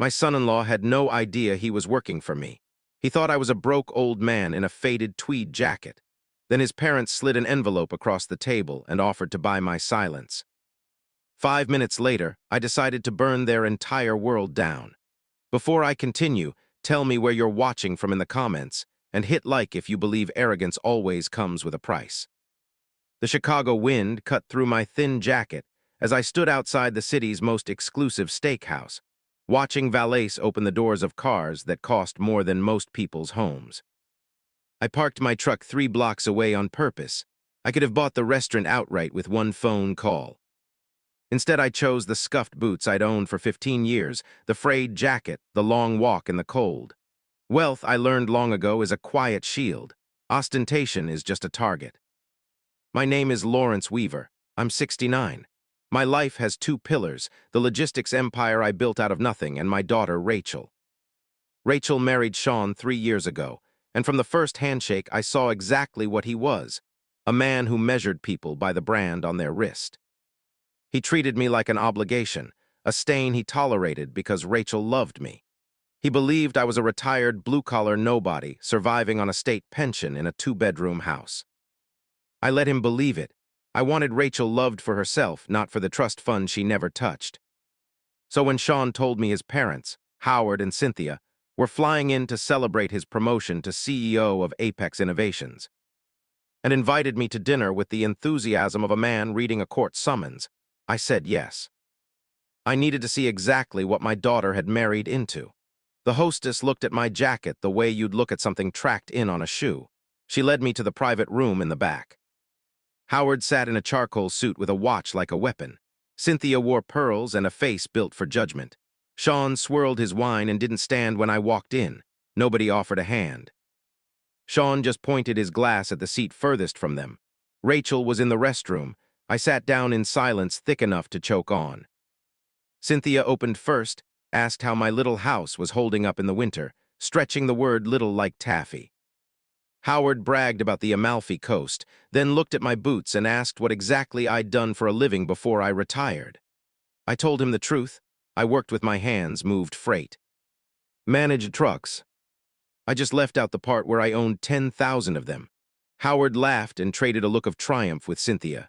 My son-in-law had no idea he was working for me. He thought I was a broke old man in a faded tweed jacket. Then his parents slid an envelope across the table and offered to buy my silence. 5 minutes later, I decided to burn their entire world down. Before I continue, tell me where you're watching from in the comments, and hit like if you believe arrogance always comes with a price. The Chicago wind cut through my thin jacket as I stood outside the city's most exclusive steakhouse, watching valets open the doors of cars that cost more than most people's homes. I parked my truck 3 blocks away on purpose. I could have bought the restaurant outright with one phone call. Instead, I chose the scuffed boots I'd owned for 15 years, the frayed jacket, the long walk in the cold. Wealth, I learned long ago, is a quiet shield. Ostentation is just a target. My name is Lawrence Weaver. I'm 69. My life has two pillars, the logistics empire I built out of nothing and my daughter, Rachel. Rachel married Sean 3 years ago, and from the first handshake I saw exactly what he was, a man who measured people by the brand on their wrist. He treated me like an obligation, a stain he tolerated because Rachel loved me. He believed I was a retired blue-collar nobody surviving on a state pension in a 2-bedroom house. I let him believe it. I wanted Rachel loved for herself, not for the trust fund she never touched. So when Sean told me his parents, Howard and Cynthia, were flying in to celebrate his promotion to CEO of Apex Innovations, and invited me to dinner with the enthusiasm of a man reading a court summons, I said yes. I needed to see exactly what my daughter had married into. The hostess looked at my jacket the way you'd look at something tracked in on a shoe. She led me to the private room in the back. Howard sat in a charcoal suit with a watch like a weapon. Cynthia wore pearls and a face built for judgment. Sean swirled his wine and didn't stand when I walked in. Nobody offered a hand. Sean just pointed his glass at the seat furthest from them. Rachel was in the restroom. I sat down in silence thick enough to choke on. Cynthia opened first, asked how my little house was holding up in the winter, stretching the word little like taffy. Howard bragged about the Amalfi Coast, then looked at my boots and asked what exactly I'd done for a living before I retired. I told him the truth. I worked with my hands, moved freight. Managed trucks. I just left out the part where I owned 10,000 of them. Howard laughed and traded a look of triumph with Cynthia.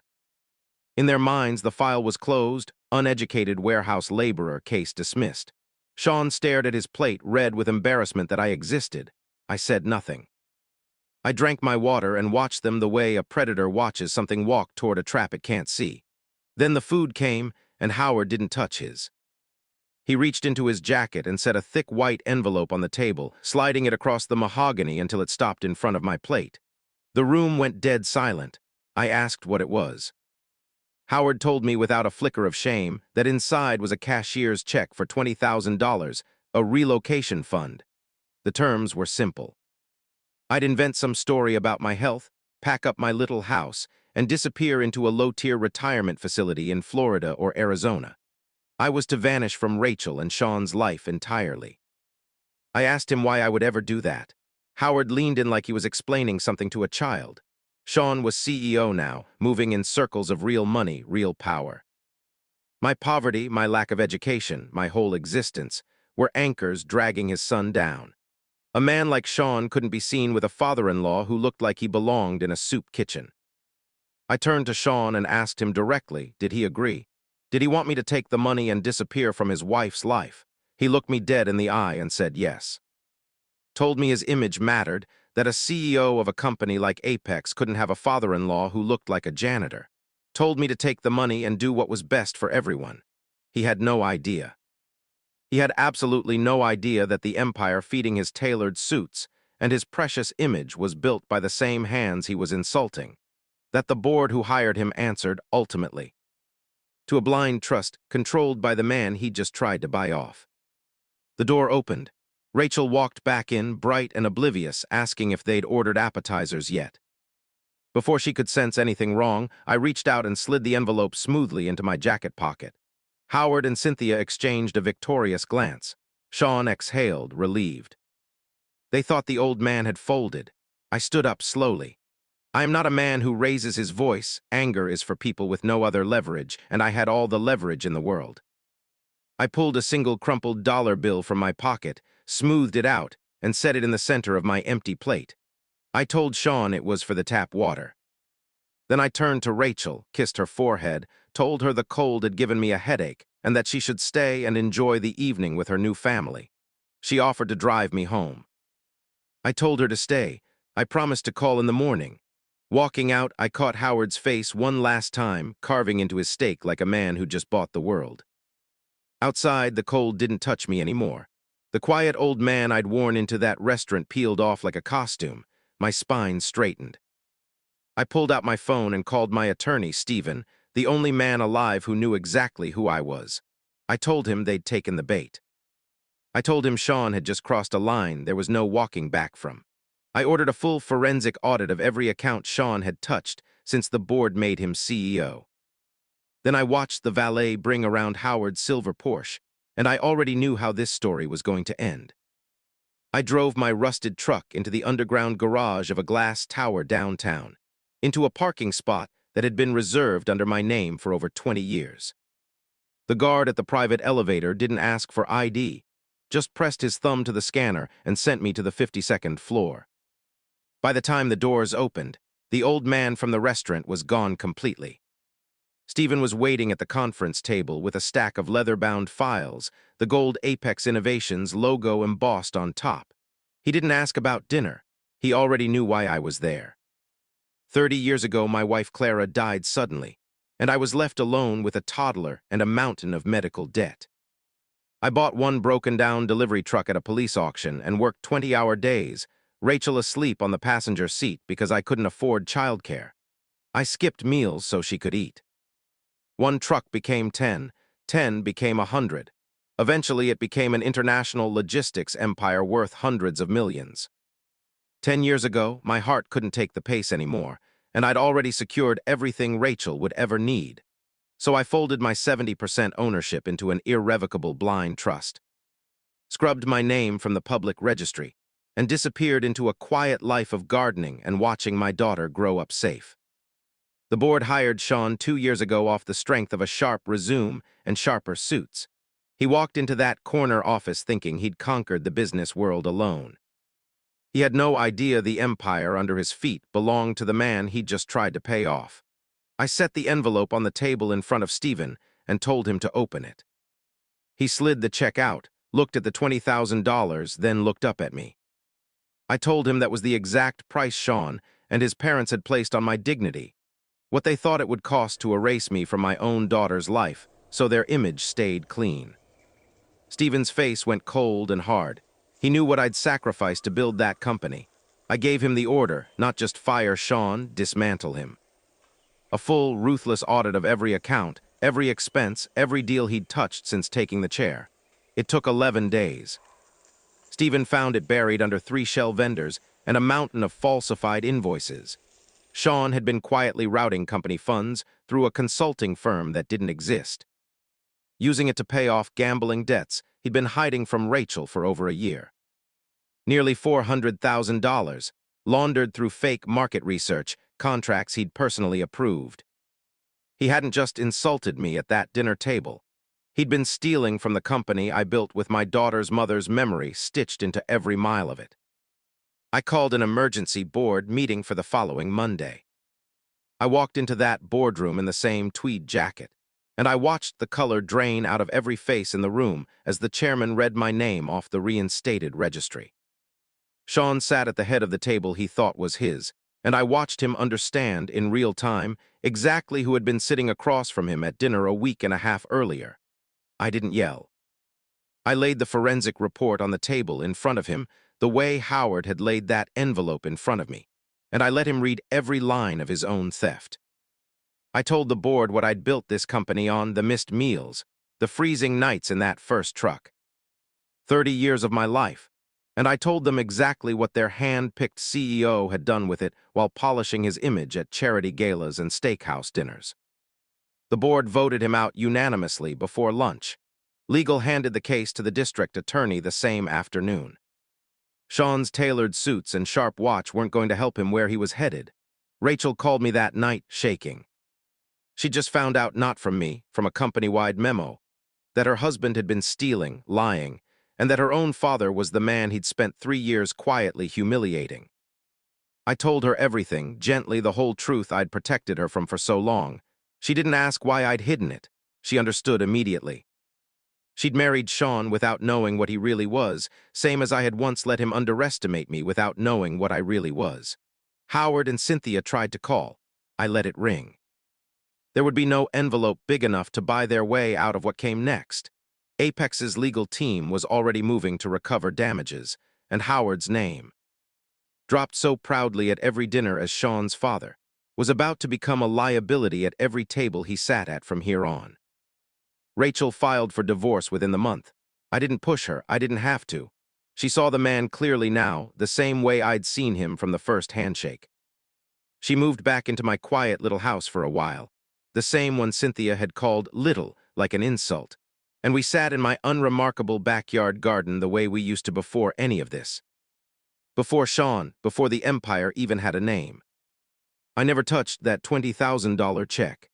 In their minds, the file was closed, uneducated warehouse laborer case dismissed. Sean stared at his plate, red with embarrassment that I existed. I said nothing. I drank my water and watched them the way a predator watches something walk toward a trap it can't see. Then the food came, and Howard didn't touch his. He reached into his jacket and set a thick white envelope on the table, sliding it across the mahogany until it stopped in front of my plate. The room went dead silent. I asked what it was. Howard told me without a flicker of shame that inside was a cashier's check for $20,000, a relocation fund. The terms were simple. I'd invent some story about my health, pack up my little house, and disappear into a low-tier retirement facility in Florida or Arizona. I was to vanish from Rachel and Sean's life entirely. I asked him why I would ever do that. Howard leaned in like he was explaining something to a child. Sean was CEO now, moving in circles of real money, real power. My poverty, my lack of education, my whole existence, were anchors dragging his son down. A man like Sean couldn't be seen with a father-in-law who looked like he belonged in a soup kitchen. I turned to Sean and asked him directly, did he agree? Did he want me to take the money and disappear from his wife's life? He looked me dead in the eye and said yes. Told me his image mattered, that a CEO of a company like Apex couldn't have a father-in-law who looked like a janitor. Told me to take the money and do what was best for everyone. He had no idea. He had absolutely no idea that the empire feeding his tailored suits and his precious image was built by the same hands he was insulting. That the board who hired him answered, ultimately, to a blind trust controlled by the man he just tried to buy off. The door opened. Rachel walked back in, bright and oblivious, asking if they'd ordered appetizers yet. Before she could sense anything wrong, I reached out and slid the envelope smoothly into my jacket pocket. Howard and Cynthia exchanged a victorious glance. Sean exhaled, relieved. They thought the old man had folded. I stood up slowly. I am not a man who raises his voice. Anger is for people with no other leverage, and I had all the leverage in the world. I pulled a single crumpled dollar bill from my pocket, smoothed it out, and set it in the center of my empty plate. I told Sean it was for the tap water. Then I turned to Rachel, kissed her forehead, told her the cold had given me a headache, and that she should stay and enjoy the evening with her new family. She offered to drive me home. I told her to stay. I promised to call in the morning. Walking out, I caught Howard's face one last time, carving into his steak like a man who just bought the world. Outside, the cold didn't touch me anymore. The quiet old man I'd worn into that restaurant peeled off like a costume. My spine straightened. I pulled out my phone and called my attorney, Stephen, the only man alive who knew exactly who I was. I told him they'd taken the bait. I told him Sean had just crossed a line there was no walking back from. I ordered a full forensic audit of every account Sean had touched since the board made him CEO. Then I watched the valet bring around Howard's silver Porsche, and I already knew how this story was going to end. I drove my rusted truck into the underground garage of a glass tower downtown, into a parking spot that had been reserved under my name for over 20 years. The guard at the private elevator didn't ask for ID, just pressed his thumb to the scanner and sent me to the 52nd floor. By the time the doors opened, the old man from the restaurant was gone completely. Stephen was waiting at the conference table with a stack of leather-bound files, the gold Apex Innovations logo embossed on top. He didn't ask about dinner. He already knew why I was there. 30 years ago, my wife Clara died suddenly, and I was left alone with a toddler and a mountain of medical debt. I bought one broken-down delivery truck at a police auction and worked 20-hour days, Rachel asleep on the passenger seat because I couldn't afford childcare. I skipped meals so she could eat. One truck became 10, 10 became 100. Eventually, it became an international logistics empire worth hundreds of millions. 10 years ago, my heart couldn't take the pace anymore, and I'd already secured everything Rachel would ever need. So I folded my 70% ownership into an irrevocable blind trust, scrubbed my name from the public registry, and disappeared into a quiet life of gardening and watching my daughter grow up safe. The board hired Sean 2 years ago off the strength of a sharp resume and sharper suits. He walked into that corner office thinking he'd conquered the business world alone. He had no idea the empire under his feet belonged to the man he'd just tried to pay off. I set the envelope on the table in front of Stephen and told him to open it. He slid the check out, looked at the $20,000, then looked up at me. I told him that was the exact price Sean and his parents had placed on my dignity, what they thought it would cost to erase me from my own daughter's life so their image stayed clean. Stephen's face went cold and hard. He knew what I'd sacrificed to build that company. I gave him the order, not just fire Sean, dismantle him. A full, ruthless audit of every account, every expense, every deal he'd touched since taking the chair. It took 11 days. Stephen found it buried under 3 shell vendors and a mountain of falsified invoices. Sean had been quietly routing company funds through a consulting firm that didn't exist. Using it to pay off gambling debts he'd been hiding from Rachel for over a year. Nearly $400,000, laundered through fake market research, contracts he'd personally approved. He hadn't just insulted me at that dinner table. He'd been stealing from the company I built with my daughter's mother's memory stitched into every mile of it. I called an emergency board meeting for the following Monday. I walked into that boardroom in the same tweed jacket, and I watched the color drain out of every face in the room as the chairman read my name off the reinstated registry. Sean sat at the head of the table he thought was his, and I watched him understand in real time exactly who had been sitting across from him at dinner a week and a half earlier. I didn't yell. I laid the forensic report on the table in front of him the way Howard had laid that envelope in front of me, and I let him read every line of his own theft. I told the board what I'd built this company on: the missed meals, the freezing nights in that first truck. 30 years of my life, and I told them exactly what their hand-picked CEO had done with it while polishing his image at charity galas and steakhouse dinners. The board voted him out unanimously before lunch. Legal handed the case to the district attorney the same afternoon. Sean's tailored suits and sharp watch weren't going to help him where he was headed. Rachel called me that night, shaking. She just found out not from me, from a company-wide memo. that her husband had been stealing, lying, and that her own father was the man he'd spent 3 years quietly humiliating. I told her everything, gently, the whole truth I'd protected her from for so long. She didn't ask why I'd hidden it. She understood immediately. She'd married Sean without knowing what he really was, same as I had once let him underestimate me without knowing what I really was. Howard and Cynthia tried to call. I let it ring. There would be no envelope big enough to buy their way out of what came next. Apex's legal team was already moving to recover damages, and Howard's name, dropped so proudly at every dinner as Sean's father, was about to become a liability at every table he sat at from here on. Rachel filed for divorce within the month. I didn't push her, I didn't have to. She saw the man clearly now, the same way I'd seen him from the first handshake. She moved back into my quiet little house for a while, the same one Cynthia had called little, like an insult, and we sat in my unremarkable backyard garden the way we used to before any of this. Before Sean, before the empire even had a name. I never touched that $20,000 check.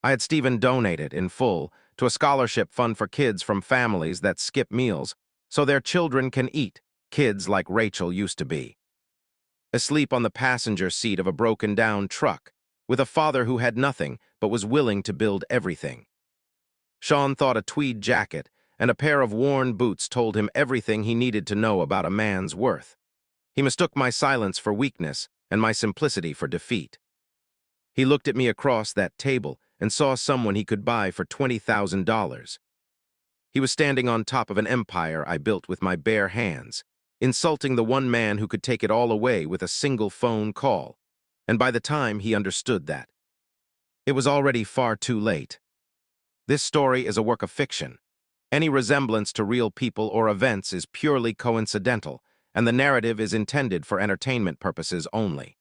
I had Stephen donate it in full to a scholarship fund for kids from families that skip meals so their children can eat, kids like Rachel used to be. Asleep on the passenger seat of a broken-down truck, with a father who had nothing but was willing to build everything. Sean thought a tweed jacket and a pair of worn boots told him everything he needed to know about a man's worth. He mistook my silence for weakness and my simplicity for defeat. He looked at me across that table and saw someone he could buy for $20,000. He was standing on top of an empire I built with my bare hands, insulting the one man who could take it all away with a single phone call. And by the time he understood that, it was already far too late. This story is a work of fiction. Any resemblance to real people or events is purely coincidental, and the narrative is intended for entertainment purposes only.